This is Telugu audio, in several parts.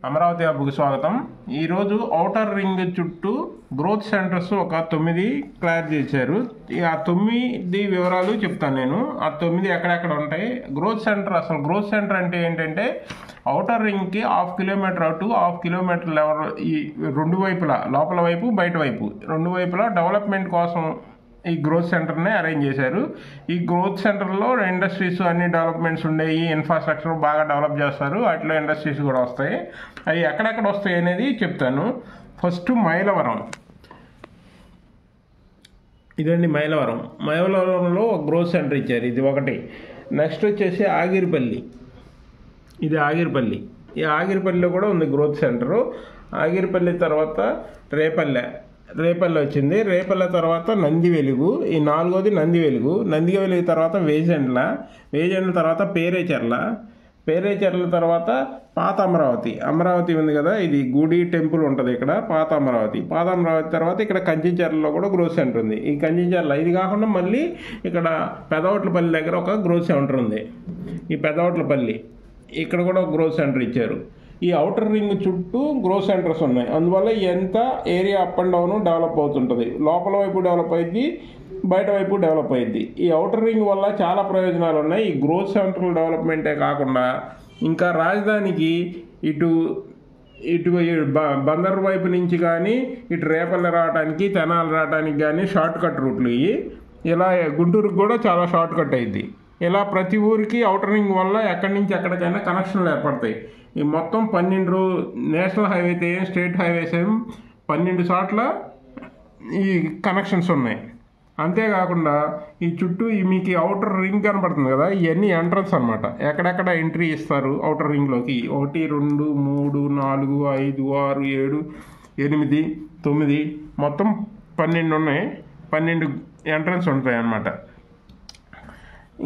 అమరావతి హబ్కు స్వాగతం. ఈరోజు ఔటర్ రింగ్ చుట్టూ గ్రోత్ సెంటర్స్ ఒక 9 క్లియర్ చేశారు. ఆ 9 వివరాలు చెప్తాను నేను. ఆ 9 ఎక్కడెక్కడ ఉంటాయి. గ్రోత్ సెంటర్ అంటే ఏంటంటే ఔటర్ రింగ్కి 1/2 కిలోమీటర్ అటు 1/2 కిలోమీటర్ లెవెల్ ఈ రెండు వైపులా, లోపల వైపు బయట వైపు రెండు వైపులా డెవలప్మెంట్ కోసం ఈ గ్రోత్ సెంటర్ని అరేంజ్ చేశారు. ఈ గ్రోత్ సెంటర్లో ఇండస్ట్రీస్ అన్ని డెవలప్మెంట్స్ ఉండేవి, ఇన్ఫ్రాస్ట్రక్చర్ బాగా డెవలప్ చేస్తారు. వాటిలో ఇండస్ట్రీస్ కూడా వస్తాయి. అవి ఎక్కడెక్కడ వస్తాయి అనేది చెప్తాను. ఫస్ట్ మైలవరం. ఇదండి మైలవరంలో ఒక గ్రోత్ సెంటర్ ఇచ్చారు, ఇది ఒకటి. నెక్స్ట్ వచ్చేసి ఆగిరిపల్లి. ఇది ఆగిరిపల్లి. ఈ ఆగిరిపల్లిలో కూడా ఉంది గ్రోత్ సెంటరు. ఆగిరిపల్లి తర్వాత రేపల్లె వచ్చింది. రేపల్లె తర్వాత నంది వెలుగు. ఈ 4వది నంది వెలుగు తర్వాత వేజెండ్ల తర్వాత పేరేచెర్ల తర్వాత పాత అమరావతి ఉంది కదా, ఇది గుడి టెంపుల్ ఉంటుంది ఇక్కడ. పాత అమరావతి తర్వాత ఇక్కడ కంచిచెర్లలో కూడా గ్రోత్ సెంటర్ ఉంది. ఈ కంచిచెర్ల ఇది కాకుండా మళ్ళీ ఇక్కడ పెదవట్లపల్లి దగ్గర ఒక గ్రోత్ సెంటర్ ఉంది. ఈ పెదవట్లపల్లి ఇక్కడ కూడా ఒక గ్రోత్ సెంటర్ ఇచ్చారు. ఈ ఔటర్ రింగ్ చుట్టూ గ్రోత్ సెంటర్స్ ఉన్నాయి. అందువల్ల ఎంత area up and down develop అవుతుంటుంది. లోపల వైపు డెవలప్ అయ్యింది, బయట వైపు డెవలప్ అయ్యింది. ఈ ఔటర్ రింగ్ వల్ల చాలా ప్రయోజనాలు ఉన్నాయి. ఈ గ్రోత్ సెంటర్ డెవలప్మెంటే కాకుండా ఇంకా రాజధానికి ఇటు బందర్ వైపు నుంచి కానీ ఇటు రేపల్లె రావడానికి, తెనాలి రావడానికి కానీ షార్ట్ కట్ రూట్లు ఇవి. ఇలా గుంటూరుకు కూడా చాలా షార్ట్ కట్ అయింది. ఇలా ప్రతి ఊరికి ఔటర్ రింగ్ వల్ల ఎక్కడి నుంచి ఎక్కడికైనా కనెక్షన్లు ఏర్పడతాయి. ఈ మొత్తం 12 నేషనల్ హైవేస్ ఏం, స్టేట్ హైవేస్ ఏం 12 చోట్ల ఈ కనెక్షన్స్ ఉన్నాయి. అంతేకాకుండా ఈ చుట్టూ మీకు ఔటర్ రింగ్ కనపడుతుంది కదా, ఇవన్నీ ఎంట్రన్స్ అనమాట. ఎక్కడెక్కడ ఎంట్రీ ఇస్తారు ఔటర్ రింగ్లోకి. 1, 2, 3, 4, 5, 6, 7, 8, 9 మొత్తం 12 ఉన్నాయి. 12 ఎంట్రన్స్ ఉంటాయి అన్నమాట.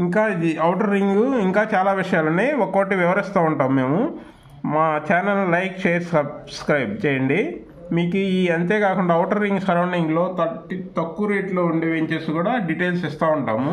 ఇంకా ఇది ఔటర్ రింగ్ ఇంకా చాలా విషయాలు ఉన్నాయి. ఒక్కొక్కటి వివరిస్తూ ఉంటాం మేము. మా ఛానల్ లైక్, షేర్, సబ్స్క్రైబ్ చేయండి. మీకు ఈ అంతేకాకుండా ఔటర్ రింగ్ సరౌండింగ్లో తక్కువ రేట్లో ఉండే వెంచెస్ కూడా డీటెయిల్స్ ఇస్తూ ఉంటాము.